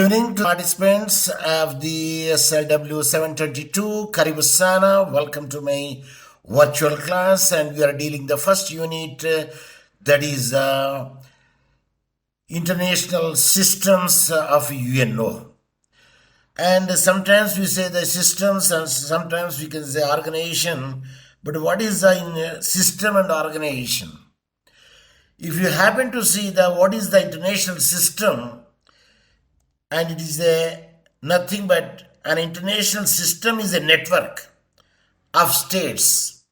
evening to participants of the SLW722. Karibu sana. Welcome to my virtual class, and we are dealing the first unit that is international systems of UNO. And sometimes we say the systems and sometimes we can say organization. But what is the system and organization? If you happen to see what is the international system, and it is nothing but an international system is a network of states,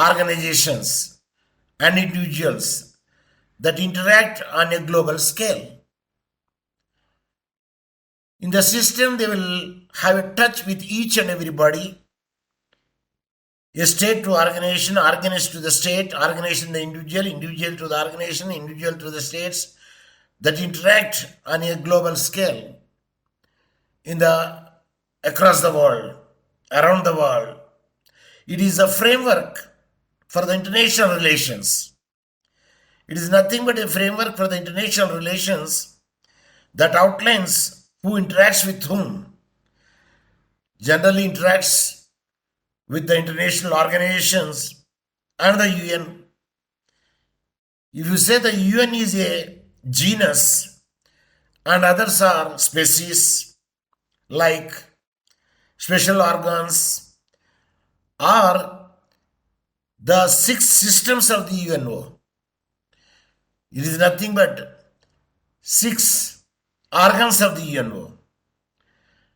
organizations, and individuals that interact on a global scale. In the system, they will have a touch with each and everybody. A state to organization, organized to the state, organization to the individual, individual to the organization, individual to the states, that interact on a global scale across the world, around the world. It is a framework for the international relations. It is nothing but a framework for the international relations that outlines who interacts with whom, generally interacts with the international organizations and the UN. If you say the UN is a genus and others are species like special organs or the 6 systems of the UNO. It is nothing but 6 organs of the UNO.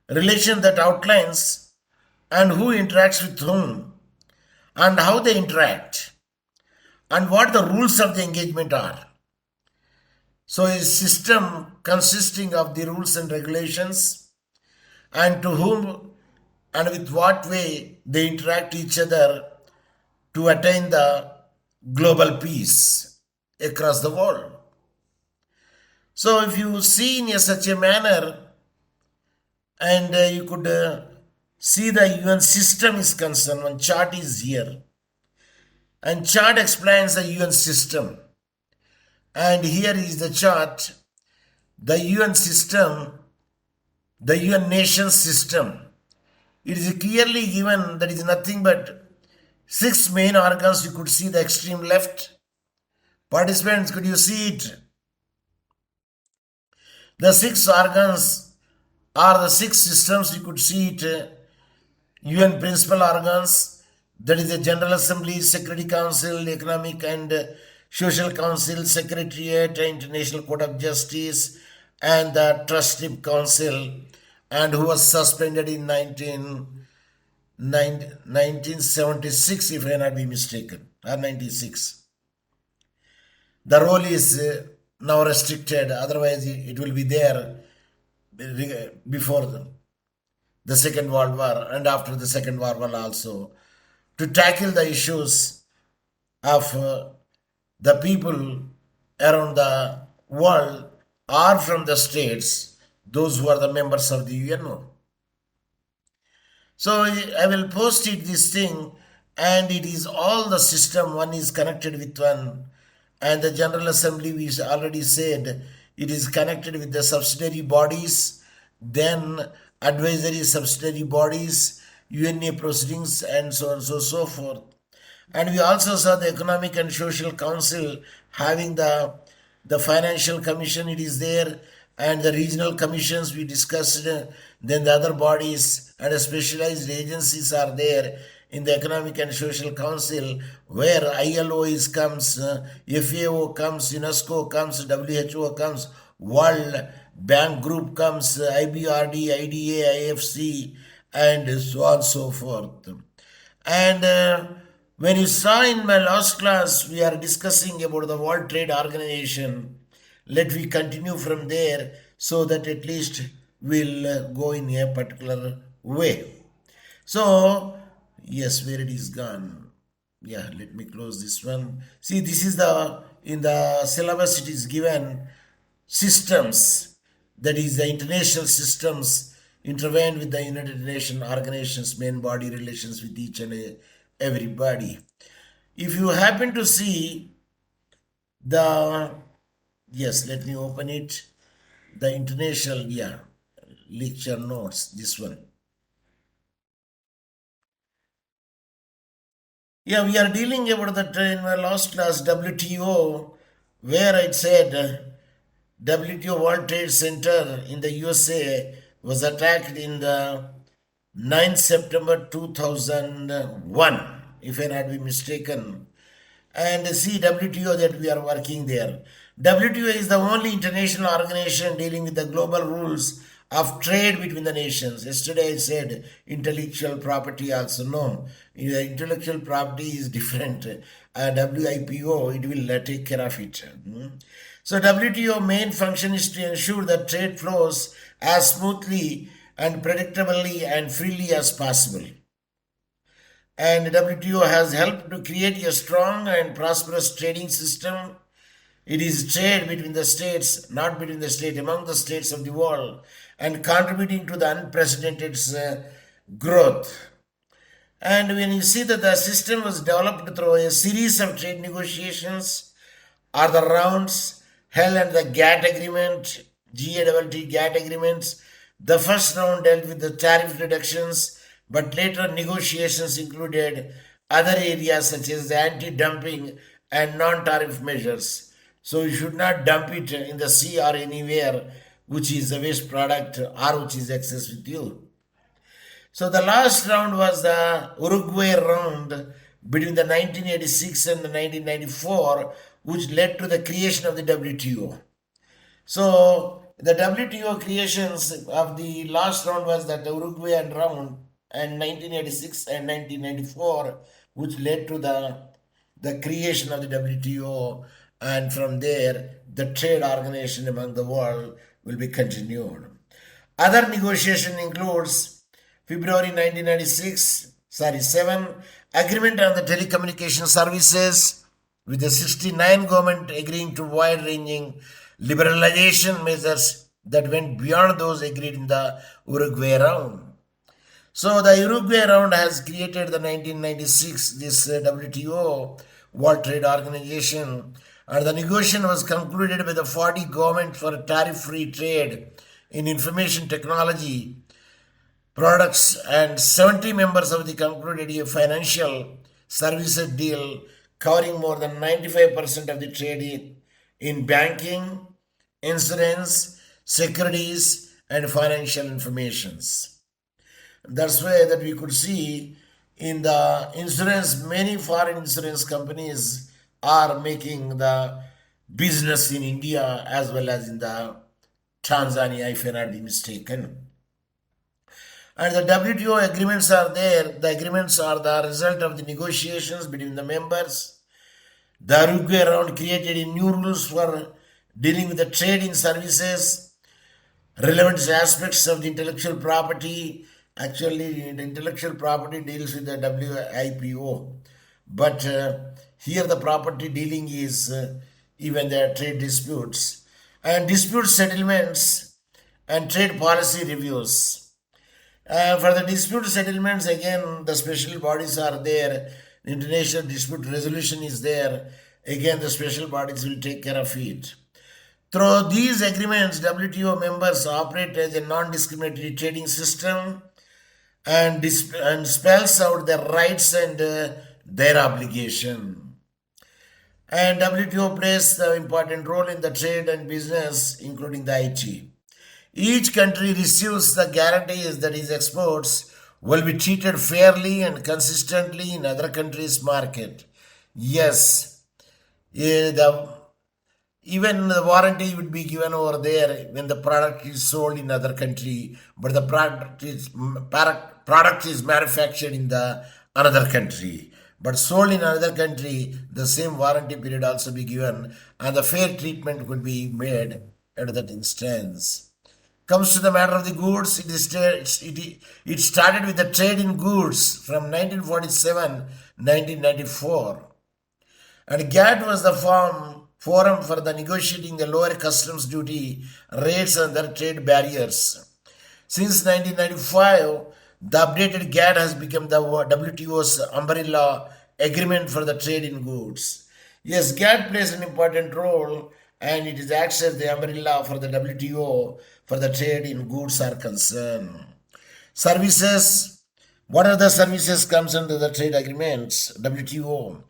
Relation that outlines and who interacts with whom and how they interact and what the rules of the engagement are. So a system consisting of the rules and regulations and to whom and with what way they interact each other to attain the global peace across the world. So if you see in such a manner and you could see the UN system is concerned, one chart is here and chart explains the UN system. And here is the chart, the UN system, the UN nation system. It is clearly given that is nothing but 6 main organs. You could see the extreme left. Participants, could you see it? The 6 organs are the 6 systems. You could see it. UN principal organs, that is the General Assembly, Security Council, Economic and Social Council, Secretariat, International Court of Justice, and the Trustee Council, and who was suspended in 1976, if I not be mistaken, or 96. The role is now restricted, otherwise it will be there before the Second World War and after the Second World War also, to tackle the issues of the people around the world or from the states, those who are the members of the UNO. So I will post it this thing, and it is all the system, one is connected with one, and the General Assembly, we already said, it is connected with the subsidiary bodies, then advisory subsidiary bodies, UNA proceedings, and so on and so forth. And we also saw the Economic and Social Council having the Financial Commission, it is there, and the regional commissions we discussed, then the other bodies and the specialized agencies are there in the Economic and Social Council, where ILO comes, FAO comes, UNESCO comes, WHO comes, World Bank Group comes, IBRD, IDA, IFC, and so on and so forth. And when you saw in my last class, we are discussing about the World Trade Organization. Let me continue from there so that at least we'll go in a particular way. So, yes, where it is gone. Yeah, let me close this one. See, this is in the syllabus it is given systems, that is the international systems intervened with the United Nations organizations, main body relations with each and everybody. If you happen to see yes, let me open it. the international, lecture notes, this one. Yeah, we are dealing about in my last class, WTO, where I said WTO World Trade Center in the USA was attacked in the 9th September 2001, if I not be mistaken. And see WTO that we are working there. WTO is the only international organization dealing with the global rules of trade between the nations. Yesterday I said intellectual property also. No, intellectual property is different. WIPO, it will take care of it. So WTO main function is to ensure that trade flows as smoothly and predictably and freely as possible. And WTO has helped to create a strong and prosperous trading system. It is trade between the states, not between the states, among the states of the world, and contributing to the unprecedented growth. And when you see that the system was developed through a series of trade negotiations or the rounds held under the GATT agreement, GATT agreements, the first round dealt with the tariff reductions, but later negotiations included other areas such as anti-dumping and non-tariff measures. So you should not dump it in the sea or anywhere which is a waste product or which is excess with you. So the last round was the Uruguay round between the 1986 and the 1994, which led to the creation of the WTO. So the WTO creations of the last round was that the Uruguayan round and 1986 and 1994, which led to the creation of the WTO, and from there the trade organization among the world will be continued. Other negotiation includes February 1996, 7, agreement on the telecommunication services with the 69 government agreeing to wide-ranging liberalization measures that went beyond those agreed in the Uruguay round. So the Uruguay round has created the 1996, this WTO, World Trade Organization, and the negotiation was concluded with the 40 government for tariff-free trade in information technology products, and 70 members of the concluded a financial services deal covering more than 95% of the trade in banking, insurance, securities, and financial informations. That's why that we could see in the insurance, many foreign insurance companies are making the business in India as well as in the Tanzania, if I not be mistaken. And the WTO agreements are there. The agreements are the result of the negotiations between the members. The Uruguay round created new rules for dealing with the trade in services, relevant aspects of the intellectual property. Actually, the intellectual property deals with the WIPO. But here the property dealing is even the trade disputes and dispute settlements and trade policy reviews. For the dispute settlements, again, the special bodies are there. The International Dispute Resolution is there. Again, the special bodies will take care of it. Through these agreements, WTO members operate as a non-discriminatory trading system and spells out their rights and their obligation. And WTO plays an important role in the trade and business, including the IT. Each country receives the guarantees that its exports will be treated fairly and consistently in other countries' market. Yes, even the warranty would be given over there when the product is sold in other country, but the product is manufactured in the another country. But sold in another country, the same warranty period also be given, and the fair treatment could be made at that instance. Comes to the matter of the goods, it started with the trade in goods from 1947-1994. And GATT was the forum for the negotiating the lower customs duty rates and their trade barriers. Since 1995, the updated GATT has become the WTO's umbrella agreement for the trade in goods. Yes, GATT plays an important role and it is acts as the umbrella for the WTO for the trade in goods are concerned. Services, what are the services comes under the trade agreements, WTO?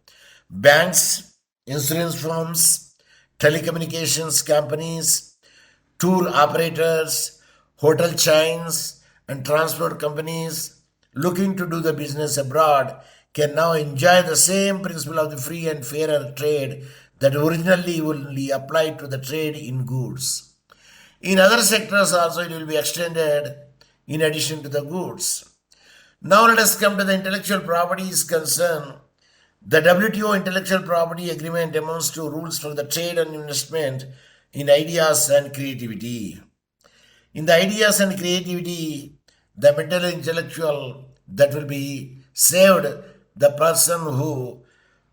Banks, insurance firms, telecommunications companies, tour operators, hotel chains, and transport companies looking to do the business abroad can now enjoy the same principle of the free and fairer trade that originally only applied to the trade in goods. In other sectors also it will be extended in addition to the goods. Now let us come to the intellectual property is concerned. The WTO Intellectual Property Agreement amounts to rules for the trade and investment in ideas and creativity. In the ideas and creativity, the mental and intellectual that will be saved, the person who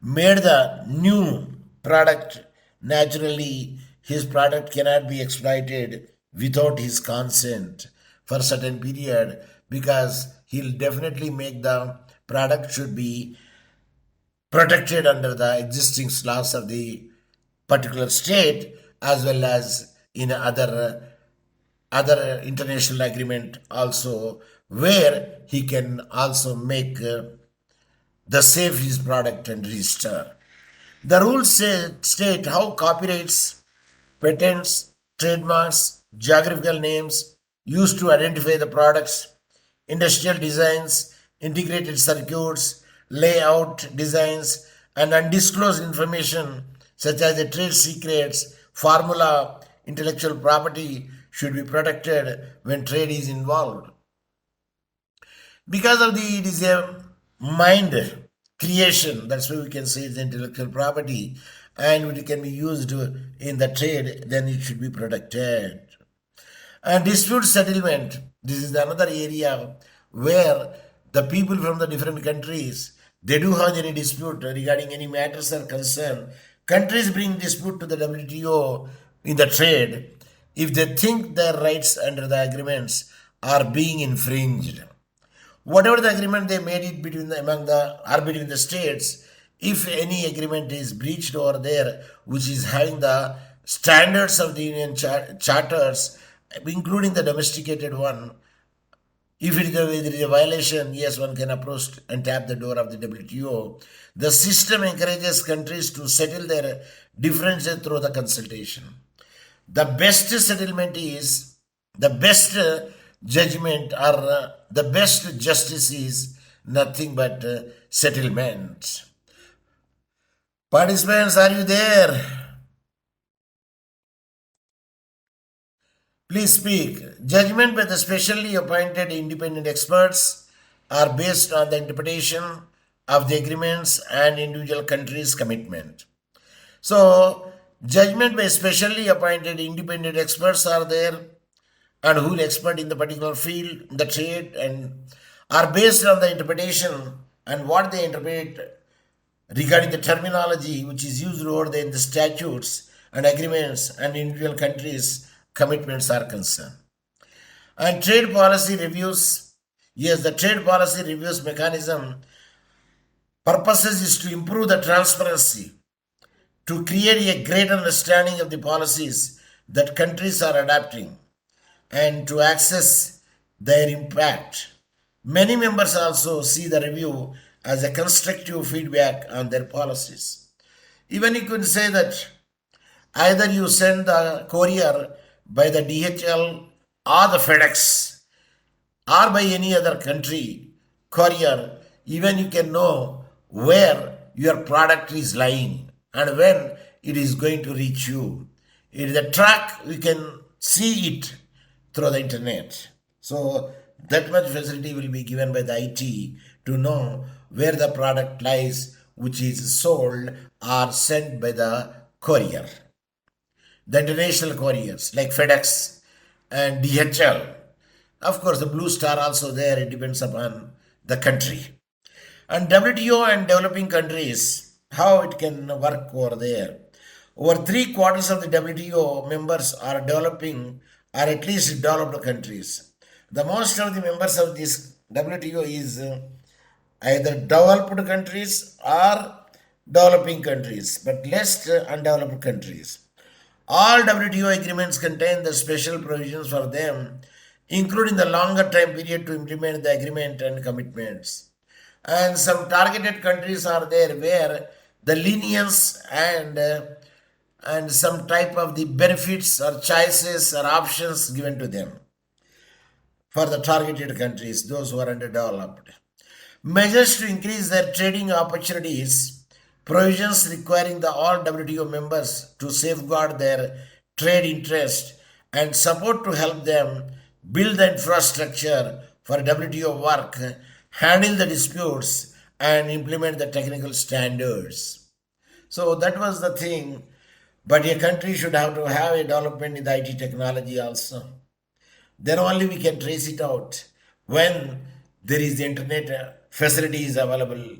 made the new product, naturally his product cannot be exploited without his consent for a certain period, because he'll definitely make the product should be protected under the existing laws of the particular state, as well as in other international agreement also, where he can also make the save his product and register. The rules state how copyrights, patents, trademarks, geographical names used to identify the products, industrial designs, integrated circuits, layout designs, and undisclosed information such as the trade secrets, formula, intellectual property should be protected when trade is involved. Because of it is a mind creation, that's why we can say it's intellectual property, and it can be used in the trade, then it should be protected. And dispute settlement, this is another area where the people from the different countries, they do have any dispute regarding any matters are concerned. Countries bring dispute to the WTO in the trade if they think their rights under the agreements are being infringed. Whatever the agreement they made it between between the states, if any agreement is breached over there, which is having the standards of the union charters, including the domesticated one, if there is a violation, yes, one can approach and tap the door of the WTO. The system encourages countries to settle their differences through the consultation. The best settlement is, the best judgment or the best justice is nothing but settlement. Participants, are you there? Please speak. Judgment by the specially appointed independent experts are based on the interpretation of the agreements and individual countries' commitment. So, judgment by specially appointed independent experts are there, and who are expert in the particular field, the trade, and are based on the interpretation and what they interpret regarding the terminology which is used over there in the statutes and agreements and individual countries' commitments are concerned. And trade policy reviews, yes, the trade policy reviews mechanism purposes is to improve the transparency, to create a great understanding of the policies that countries are adopting, and to access their impact. Many members also see the review as a constructive feedback on their policies. Even you can say that either you send the courier by the DHL or the FedEx or by any other country courier, even you can know where your product is lying and when it is going to reach you. In the track, we can see it through the internet. So that much facility will be given by the IT to know where the product lies, which is sold or sent by the courier. The international couriers like FedEx and DHL. Of course, the Blue Star also there, it depends upon the country. And WTO and developing countries, how it can work over there. Over 3/4 of the WTO members are developing or at least developed countries. The most of the members of this WTO is either developed countries or developing countries, but less undeveloped countries. All WTO agreements contain the special provisions for them, including the longer time period to implement the agreement and commitments. And some targeted countries are there where the lenience and some type of the benefits or choices or options given to them for the targeted countries, those who are underdeveloped. Measures to increase their trading opportunities, provisions requiring the all WTO members to safeguard their trade interest, and support to help them build the infrastructure for WTO work, handle the disputes, and implement the technical standards. So that was the thing. But a country should have to have a development in the IT technology also. Then only we can trace it out when there is the internet facilities available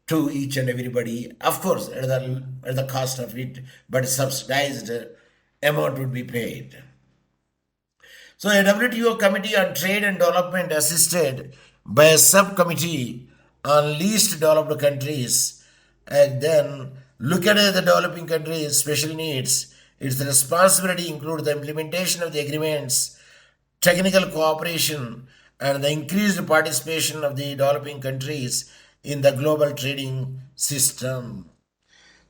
to each and everybody. Of course, at the cost of it, but subsidized amount would be paid. So a WTO Committee on Trade and Development assisted by a subcommittee on least developed countries and then look at the developing countries' special needs. Its responsibility include the implementation of the agreements, technical cooperation, and the increased participation of the developing countries in the global trading system.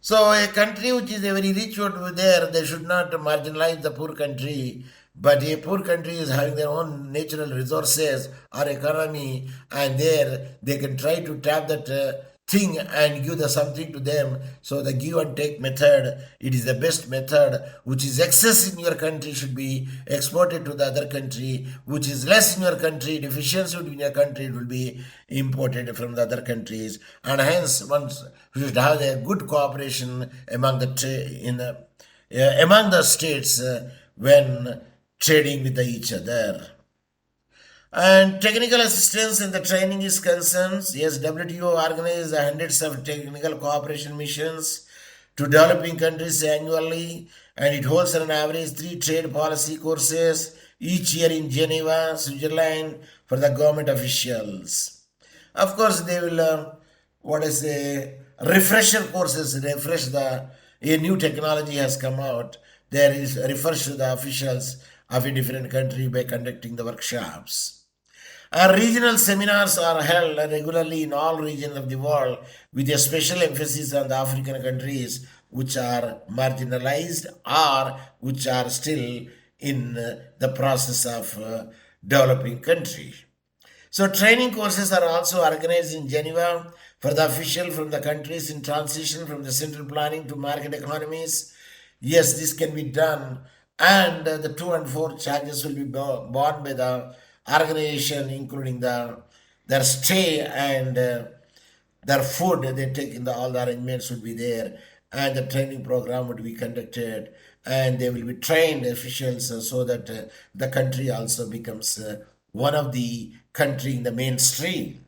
So a country which is a very rich over there, they should not marginalize the poor country. But a poor country is having their own natural resources or economy, and there they can try to tap that thing and give the something to them. So the give and take method, it is the best method. Which is excess in your country should be exported to the other country. Which is less in your country, deficiency in your country, it will be imported from the other countries. And hence, one should have a good cooperation among among the states when trading with each other. And technical assistance in the training is concerned. Yes, WTO organizes hundreds of technical cooperation missions to developing countries annually, and it holds on an average 3 trade policy courses each year in Geneva, Switzerland, for the government officials. Of course, they will, refresher courses, a new technology has come out. There is refers to the officials of a different country by conducting the workshops. Regional seminars are held regularly in all regions of the world with a special emphasis on the African countries which are marginalized or which are still in the process of developing country. So training courses are also organized in Geneva for the official from the countries in transition from the central planning to market economies. Yes, this can be done, and the 2 and 4 charges will be borne by the organization, including their stay and their food they take in all the arrangements would be there, and the training program would be conducted, and they will be trained officials so that the country also becomes one of the country in the mainstream.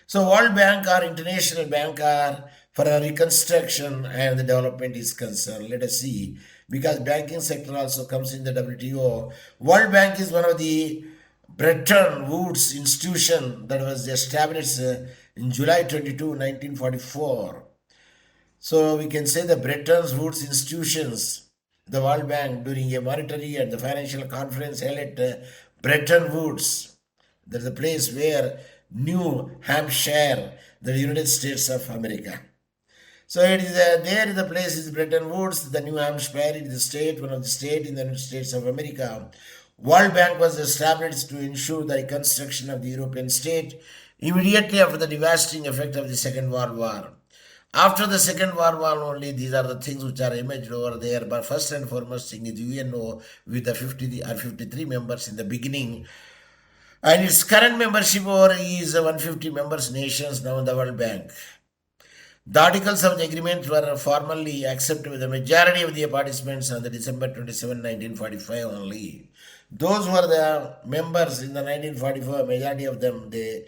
So World Bank or International Bank are for a reconstruction and the development is concerned. Let us see, because banking sector also comes in the WTO. World Bank is one of the Bretton Woods institution that was established in July 22, 1944. So we can say the Bretton Woods institutions, the World Bank, during a monetary and the financial conference held at Bretton Woods. That is the place where New Hampshire, the United States of America. So it is there. The place is Bretton Woods, the New Hampshire. It is the state, one of the state in the United States of America. World Bank was established to ensure the reconstruction of the European state immediately after the devastating effect of the Second World War. After the Second World War only, these are the things which are imaged over there. But first and foremost thing is UNO with the 50 or 53 members in the beginning. And its current membership over is 150 members nations now in the World Bank. The articles of the agreement were formally accepted with the majority of the participants on the December 27, 1945 only. Those were the members in the 1944, majority of them, they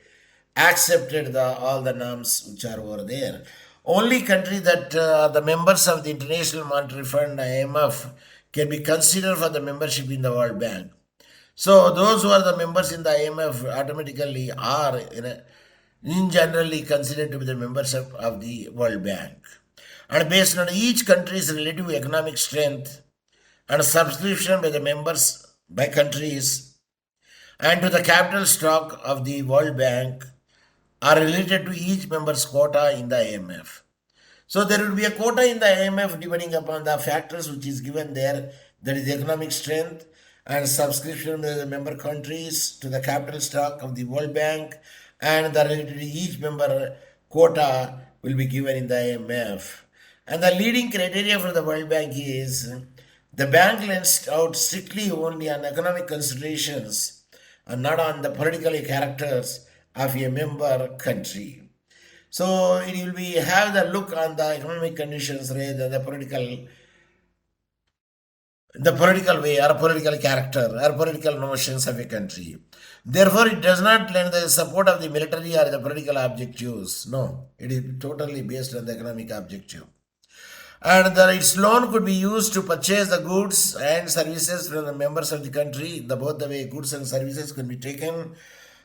accepted all the norms which are over there. Only country that the members of the International Monetary Fund, IMF, can be considered for the membership in the World Bank. So those who are the members in the IMF automatically are in generally considered to be the members of the World Bank. And based on each country's relative economic strength and subscription by the members by countries and to the capital stock of the World Bank are related to each member's quota in the IMF. So there will be a quota in the IMF depending upon the factors which is given there, that is economic strength and subscription by the member countries to the capital stock of the World Bank, and the related to each member quota will be given in the IMF. And the leading criteria for the World Bank is the bank lends out strictly only on economic considerations and not on the political characters of a member country. So it will be have the look on the economic conditions rather than the political way or political character or political notions of a country. Therefore, it does not lend the support of the military or the political objectives. No, it is totally based on the economic objective. And its loan could be used to purchase the goods and services from the members of the country. Both the way goods and services could be taken.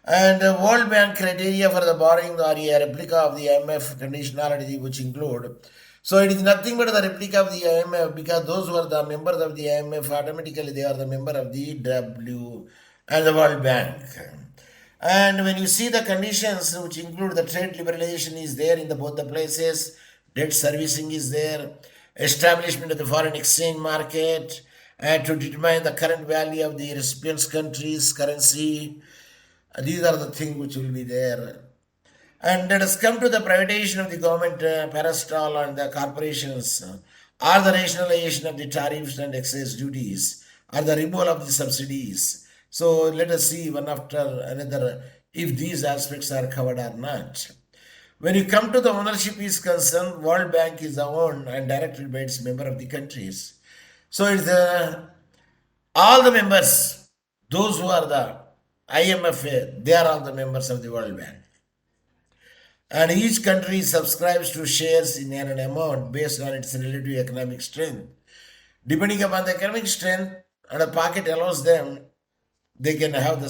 And World Bank criteria for the borrowing are a replica of the IMF conditionality, which include. So it is nothing but the replica of the IMF, because those who are the members of the IMF automatically they are the member of the W and the World Bank. And when you see the conditions which include the trade liberalization is there in both the places, debt servicing is there, establishment of the foreign exchange market, and to determine the current value of the recipient's country's currency. These are the things which will be there. And let us come to the privatization of the government parastall and the corporations, or the rationalization of the tariffs and excise duties, or the removal of the subsidies. So let us see one after another if these aspects are covered or not. When you come to the ownership is concerned, World Bank is owned and directed by its member of the countries. So it's all the members, those who are the IMF, they are all the members of the World Bank. And each country subscribes to shares in an amount based on its relative economic strength. Depending upon the economic strength and a pocket allows them, they can have the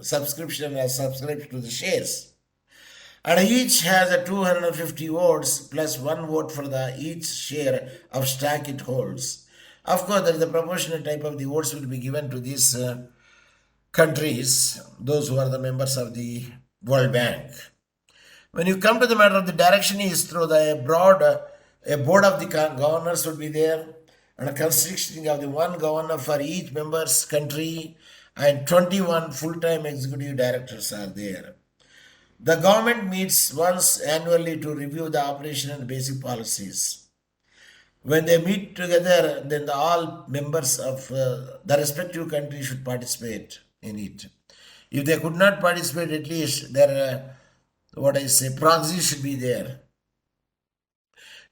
subscription or subscribe to the shares. And each has a 250 votes plus 1 vote for each share of stock it holds. Of course, there is a proportional type of the votes will be given to these countries, those who are the members of the World Bank. When you come to the matter of the direction is through the board of the governors would be there, and a consisting of the one governor for each member's country, and 21 full-time executive directors are there. The government meets once annually to review the operation and basic policies. When they meet together, then all members of the respective country should participate in it. If they could not participate, at least their proxy should be there.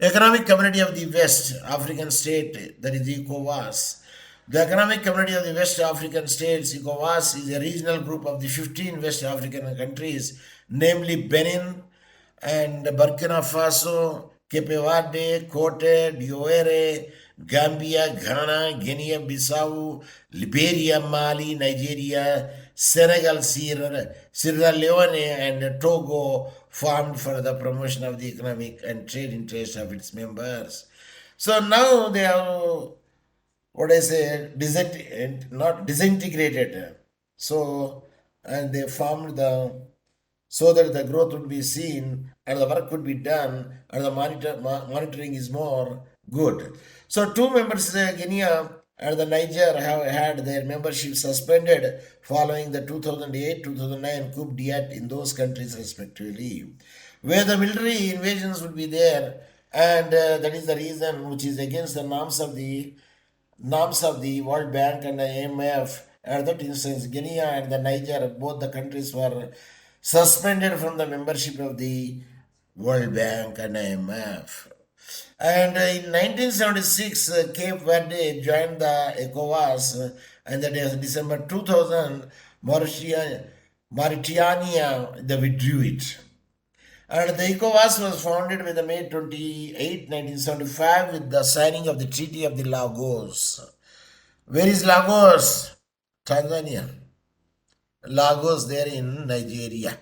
Economic Community of the West African State, that is ECOWAS. The Economic Community of the West African States, ECOWAS, is a regional group of the 15 West African countries, namely Benin and Burkina Faso, Cape Verde, Cote d'Ivoire, Gambia, Ghana, Guinea-Bissau, Liberia, Mali, Nigeria, Senegal, Sierra Leone, and Togo formed for the promotion of the economic and trade interests of its members. So now they have, not disintegrated. So, and they formed so that the growth would be seen and the work could be done and the monitoring is more good. So two members, Guinea and the Niger, have had their membership suspended following the 2008-2009 coup d'etat in those countries respectively, where the military invasions would be there, and that is the reason which is against the norms of the World Bank and the IMF. At that instance, Guinea and the Niger, both the countries were suspended from the membership of the World Bank and IMF. And in 1976, Cape Verde joined the ECOWAS, and that is December 2000, Mauritania they withdrew it. And the ECOWAS was founded with May 28, 1975 with the signing of the Treaty of the Lagos. Where is Lagos? Tanzania. Lagos there in Nigeria.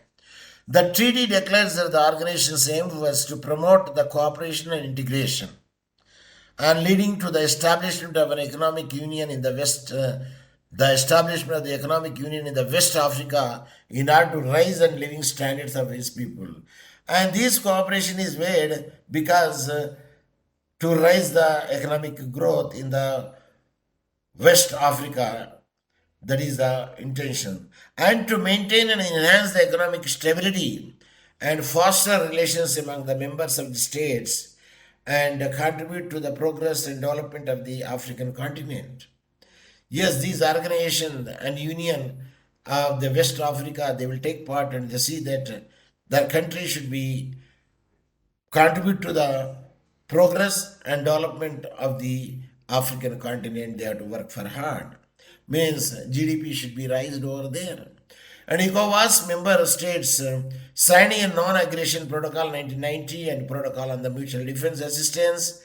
The treaty declares that the organization's aim was to promote the cooperation and integration and leading to the establishment of an economic union in the West, the establishment of the economic union in the West Africa in order to raise the living standards of his people. And this cooperation is made because to raise the economic growth in the West Africa, that is the intention, and to maintain and enhance the economic stability and foster relations among the members of the states and contribute to the progress and development of the African continent. Yes, these organization and union of the West Africa, they will take part and they see that their country should be contribute to the progress and development of the African continent. They have to work for hard. Means GDP should be raised over there. And ECOWAS member states signing a non-aggression protocol 1990 and protocol on the mutual defense assistance.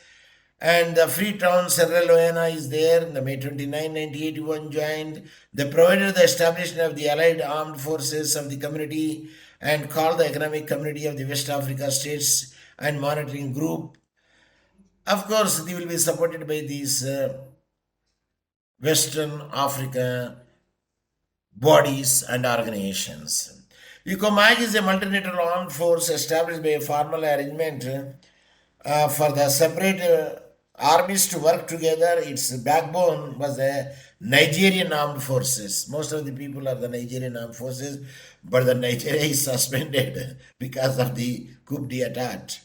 And the Freetown Sierra Leone is there in the May 29, 1981 joined. They provided the establishment of the Allied Armed Forces of the community and called the Economic Community of the West Africa States and Monitoring Group. Of course, they will be supported by these Western Africa bodies and organizations. ECOMAG is a multilateral armed force established by a formal arrangement for the separate armies to work together. Its backbone was the Nigerian armed forces. Most of the people are the Nigerian armed forces, but the Nigeria is suspended because of the coup d'etat.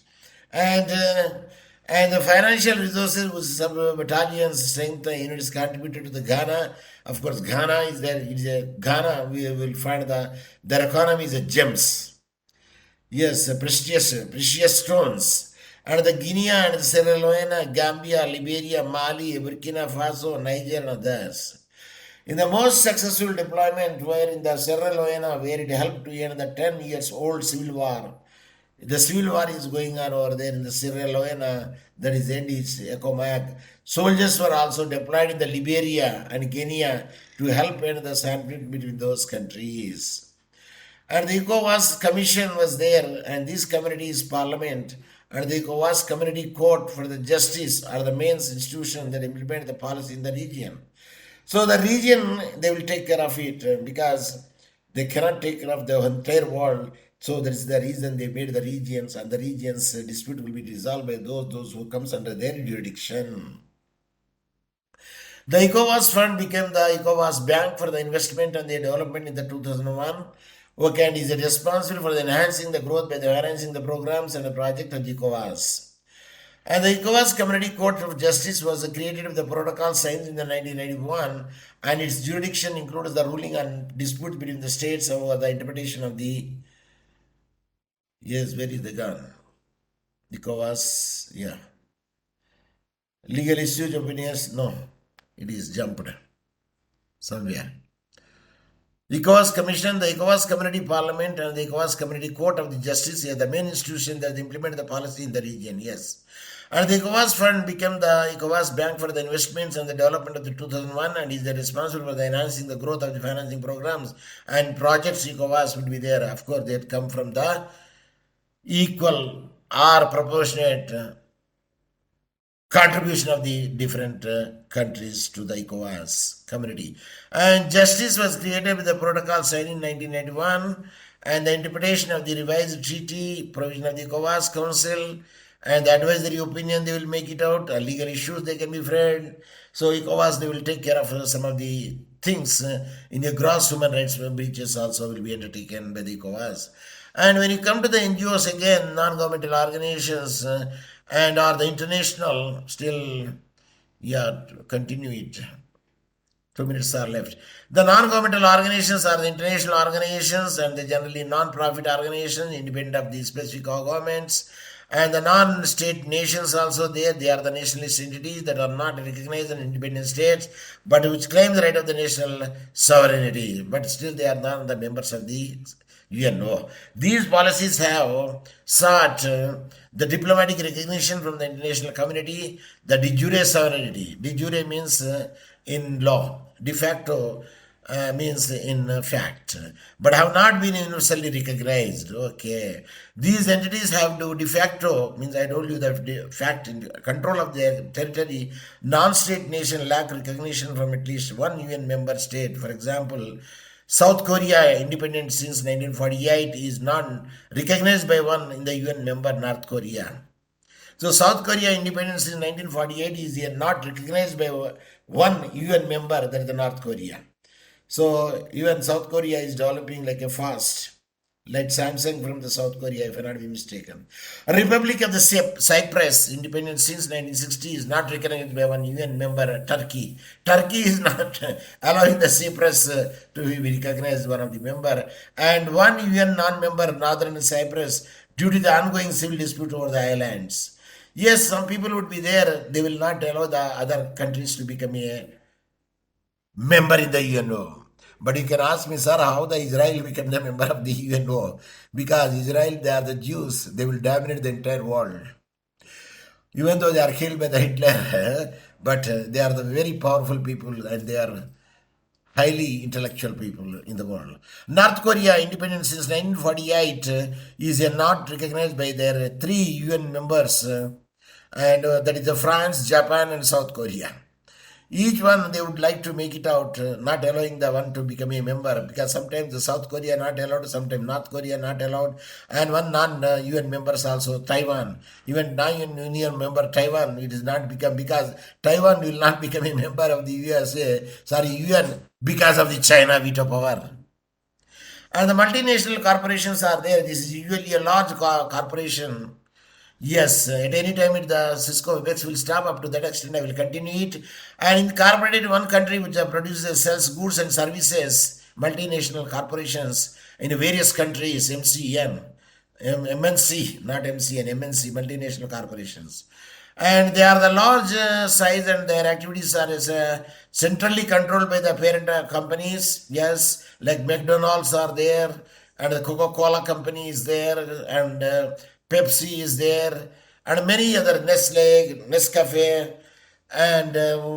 And the financial resources with some battalions, strength, units contributed to the Ghana. Of course, Ghana is there. It is a Ghana. We will find their economy is a gems. Yes, precious stones. And the Guinea and the Sierra Leone, Gambia, Liberia, Mali, Burkina Faso, Niger, and others. In the most successful deployment were in the Sierra Leone, where it helped to end the 10 years old civil war. The civil war is going on over there in the Sierra Leone, that is end is ECOMAG. Soldiers were also deployed in the Liberia and Kenya to help end the conflict between those countries. And the ECOWAS Commission was there, and this community is Parliament, and the ECOWAS Community Court for the Justice are the main institution that implement the policy in the region. So the region, they will take care of it because they cannot take care of the entire world. So that is the reason they made the regions, and the regions dispute will be resolved by those who comes under their jurisdiction. The ECOWAS fund became the ECOWAS Bank for the Investment and the Development in the 2001. Okay, and is responsible for enhancing the growth by enhancing the programs and the project of the ECOWAS. And the ECOWAS Community Court of Justice was created with the protocol signed in the 1991, and its jurisdiction includes the ruling on disputes between the states over the interpretation of the. Yes, where is the gun? ECOWAS, yeah. Legal issues, opinions, no. It is jumped somewhere. ECOWAS Commission, the ECOWAS Community Parliament, and the ECOWAS Community Court of the Justice are the main institution that implement the policy in the region, yes. And the ECOWAS Fund became the ECOWAS Bank for the Investments and the Development of the 2001, and is responsible for the enhancing the growth of the financing programs and projects. ECOWAS would be there. Of course, they come from the equal or proportionate contribution of the different countries to the ECOWAS community. And justice was created with the protocol signed in 1991, and the interpretation of the revised treaty, provision of the ECOWAS Council, and the advisory opinion, they will make it out. Legal issues, they can be framed. So ECOWAS, they will take care of some of the things in the gross human rights breaches also will be undertaken by the ECOWAS. And when you come to the NGOs again, non-governmental organizations, and are the international, still, yeah, continue it. 2 minutes are left. The non-governmental organizations are the international organizations, and they generally non-profit organizations, independent of the specific governments. And the non-state nations also there, they are the nationalist entities that are not recognized as independent states, but which claim the right of the national sovereignty. But still they are not the members of the UNO. These policies have sought the diplomatic recognition from the international community, the de jure sovereignty. De jure means in law. De facto, means in fact, but have not been universally recognized. Okay, these entities have to de facto, means I told you that de fact in control of their territory. Non-state nation lack recognition from at least one UN member state. For example, South Korea, independent since 1948, is not recognized by one in the UN member North Korea. So South Korea independence in 1948 is not recognized by one UN member, that is the North Korea. So even South Korea is developing like a fast, like Samsung from the South Korea, if I not be mistaken. Republic of the Cyprus, independent since 1960, is not recognized by one UN member, Turkey. Turkey is not allowing the Cyprus to be recognized one of the member, and one UN non-member, Northern Cyprus, due to the ongoing civil dispute over the islands. Yes, some people would be there. They will not allow the other countries to become a member in the UNO. But you can ask me, sir, how the Israel became the member of the UNO? Because Israel, they are the Jews. They will dominate the entire world. Even though they are killed by the Hitler, but they are the very powerful people and they are highly intellectual people in the world. North Korea, independent since 1948, is not recognized by their three UN members, and that is France, Japan, and South Korea. Each one they would like to make it out, not allowing the one to become a member, because sometimes the South Korea not allowed, sometimes North Korea not allowed, and one non-UN members also, Taiwan. Even non-UN member Taiwan, it is not become, because Taiwan will not become a member of the UN, because of the China veto power. And the multinational corporations are there. This is usually a large corporation. Yes, at any time the Cisco Webex will stop. Up to that extent, I will continue it. And incorporated in one country which produces, sells goods and services, multinational corporations in various countries, MNC, not MCN, MNC, multinational corporations. And they are the large size and their activities are centrally controlled by the parent companies. Yes, like McDonald's are there, and the Coca-Cola company is there, and Pepsi is there, and many other, Nestle, Nescafe, and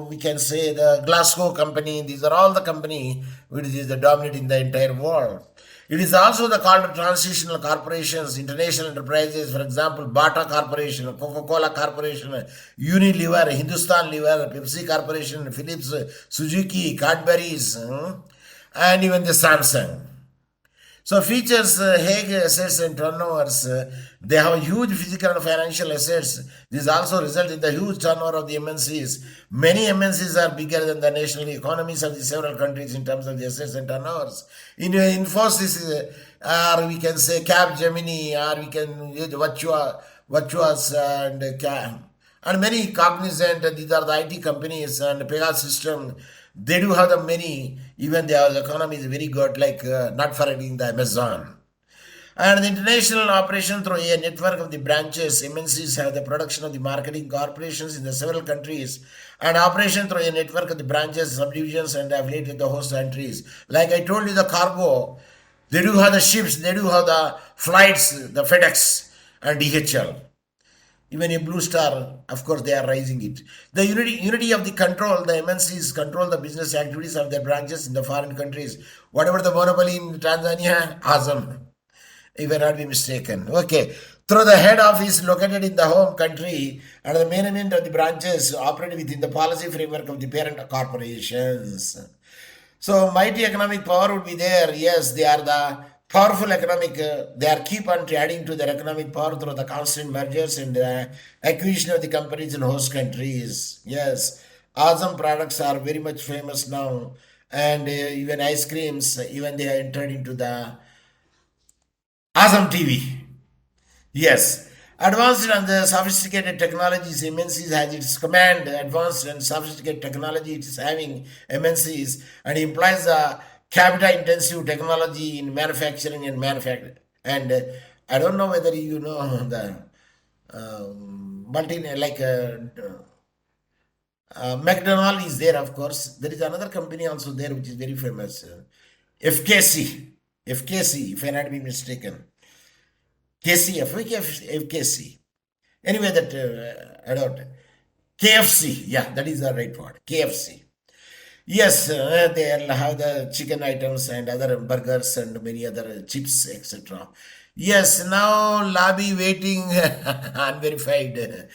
we can say the Glasgow company. These are all the company which is the dominant in the entire world. It is also the called transitional corporations, international enterprises, for example, Bata Corporation, Coca-Cola Corporation, Unilever, Hindustan Lever, Pepsi Corporation, Philips, Suzuki, Cadbury's, and even the Samsung. So features Hague assets and turnovers. They have huge physical and financial assets. This also results in the huge turnover of the MNCs. Many MNCs are bigger than the national economies of the several countries in terms of the assets and turnovers. In Infosys, or we can say Capgemini, or we can use Virtuos and many Cognizant. These are the IT companies, and Pegasus System. They do have the many, even their economy is very good, like not forgetting the Amazon. And the international operation through a network of the branches, MNCs have the production of the marketing corporations in the several countries, and operation through a network of the branches, subdivisions, and affiliated the host countries. Like I told you, the cargo, they do have the ships, they do have the flights, the FedEx and DHL. Even a Blue Star, of course, they are raising it. The unity of the control, the MNCs control the business activities of their branches in the foreign countries. Whatever the monopoly in Tanzania, awesome, if I not be mistaken. Okay. Through the head office located in the home country, and the management of the branches operate within the policy framework of the parent corporations. So mighty economic power would be there. Yes, they are the powerful economic, they are keep on adding to their economic power through the constant mergers and acquisition of the companies in host countries. Yes, awesome products are very much famous now, and even ice creams, even they are entered into the awesome TV. Yes. Advanced and the sophisticated technologies, MNCs has its command, advanced and sophisticated technology it is having MNCs, and implies the capital intensive technology in manufacturing and manufacturing. And I don't know whether you know the McDonald is there, of course. There is another company also there which is very famous, FKC, if I not be mistaken. FKC. Anyway, that I don't. KFC, yeah, that is the right word. KFC. Yes, they'll have the chicken items and other burgers and many other chips, etc. Yes, now lobby waiting unverified.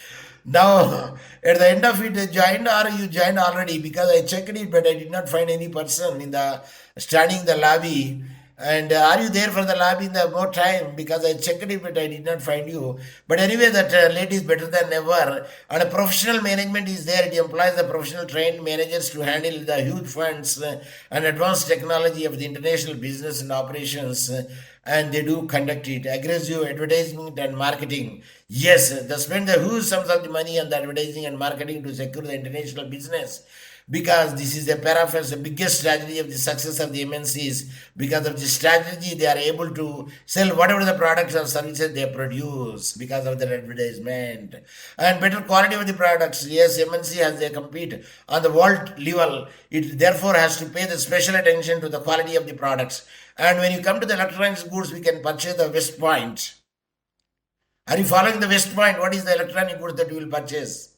Now, at the end of it, joined or you joined already because I checked it, but I did not find any person in the standing in the lobby. And are you there for the lobby in the more time? Because I checked it, but I did not find you. But anyway, that lady is better than ever. And a professional management is there. It employs the professional trained managers to handle the huge funds and advanced technology of the international business and operations. And they do conduct it. Aggressive advertisement and marketing. Yes, they spend the huge sums of the money on the advertising and marketing to secure the international business, because this is a paraphrase, the biggest strategy of the success of the MNCs. Because of the strategy, they are able to sell whatever the products or services they produce because of their advertisement and better quality of the products. Yes, MNC as they compete on the world level, it therefore has to pay the special attention to the quality of the products. And when you come to the electronics goods, we can purchase the West Point. Are you following the West Point? What is the electronic goods that you will purchase?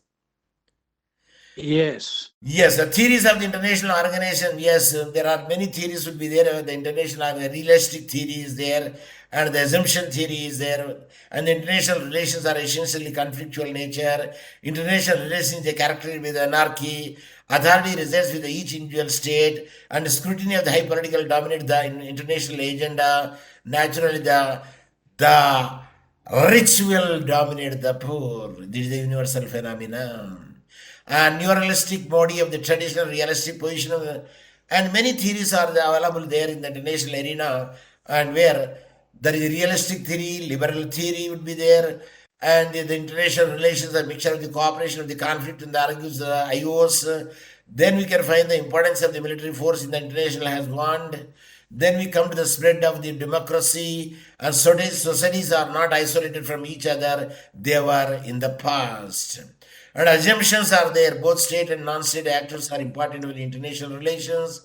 Yes. Yes, the theories of the international organization. Yes, there are many theories would be there. The international, the realistic theory is there, and the assumption theory is there. And the international relations are essentially conflictual nature. International relations are characterized with anarchy. Authority resides with each individual state, and the scrutiny of the high political dominate the international agenda. Naturally, the rich will dominate the poor. This is the universal phenomenon. And neuralistic body of the traditional realistic position of the, and many theories are available there in the international arena, and where there is a realistic theory, liberal theory would be there, and the international relations are a mixture of the cooperation of the conflict and the argues IOs. Then we can find the importance of the military force in the international has warned. Then we come to the spread of the democracy, and societies are not isolated from each other, they were in the past. And assumptions are there. Both state and non-state actors are important in international relations.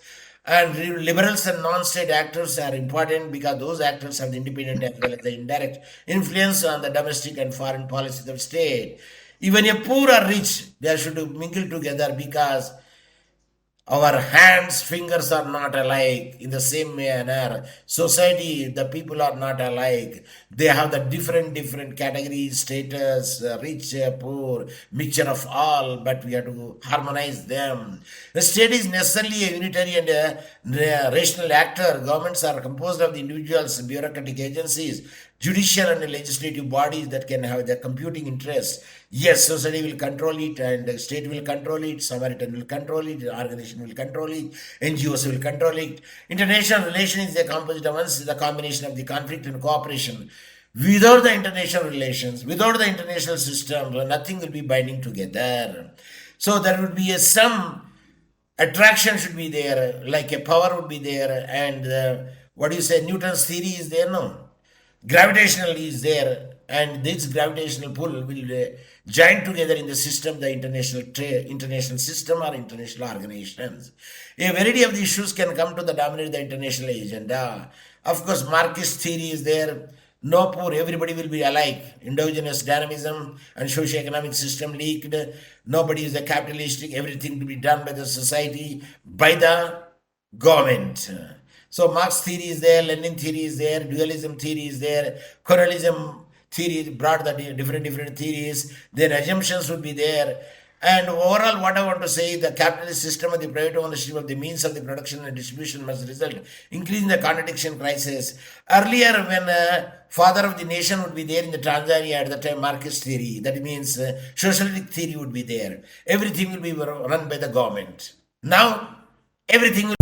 And liberals and non-state actors are important because those actors have the independent as well as the indirect influence on the domestic and foreign policies of state. Even a poor or rich, they should mingle together because our hands, fingers are not alike in the same manner. Society, the people are not alike. They have the different categories, status, rich, poor, mixture of all, but we have to harmonize them. The state is necessarily a unitary and a rational actor. Governments are composed of the individuals, bureaucratic agencies, judicial and legislative bodies that can have their computing interests. Yes, society will control it, and the state will control it, Samaritan will control it, the organization will control it, NGOs will control it. International relations is a composite of once the combination of the conflict and cooperation. Without the international relations, without the international system, nothing will be binding together. So there would be some attraction should be there, like a power would be there, and what do you say, Newton's theory is there, no? Gravitational is there, and this gravitational pull will join together in the system, the international system or international organizations. A variety of the issues can come to the dominate the international agenda. Of course, Marxist theory is there. No poor, everybody will be alike. Endogenous dynamism and socio-economic system leaked. Nobody is a capitalistic. Everything to be done by the society, by the government. So Marx theory is there, Lenin theory is there, dualism theory is there, colonialism theory brought the different theories, then assumptions would be there. And overall, what I want to say, the capitalist system of the private ownership of the means of the production and distribution must result increasing the contradiction crisis. Earlier, when father of the nation would be there in the Tanzania at the time, Marxist theory, that means socialistic theory would be there. Everything will be run by the government. Now, everything will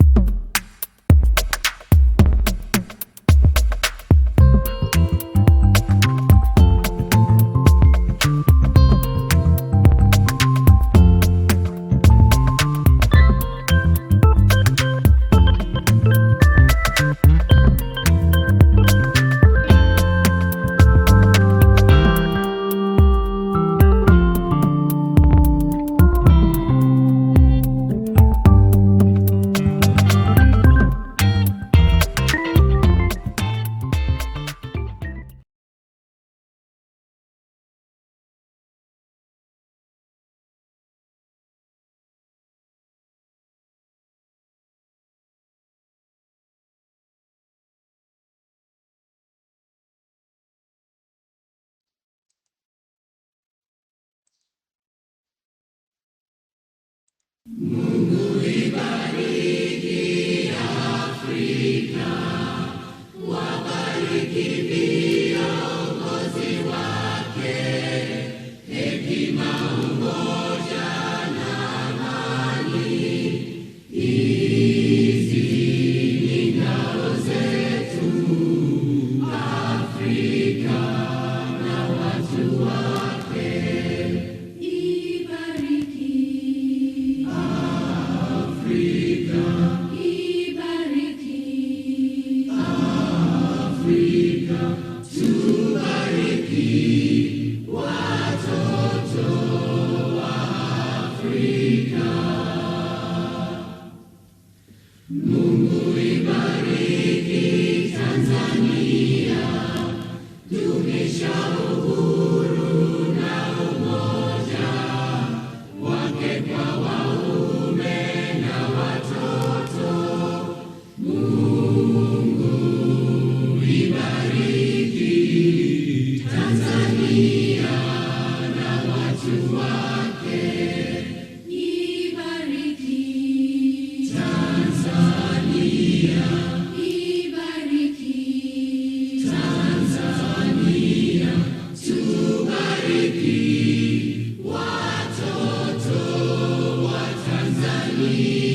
Tanzania.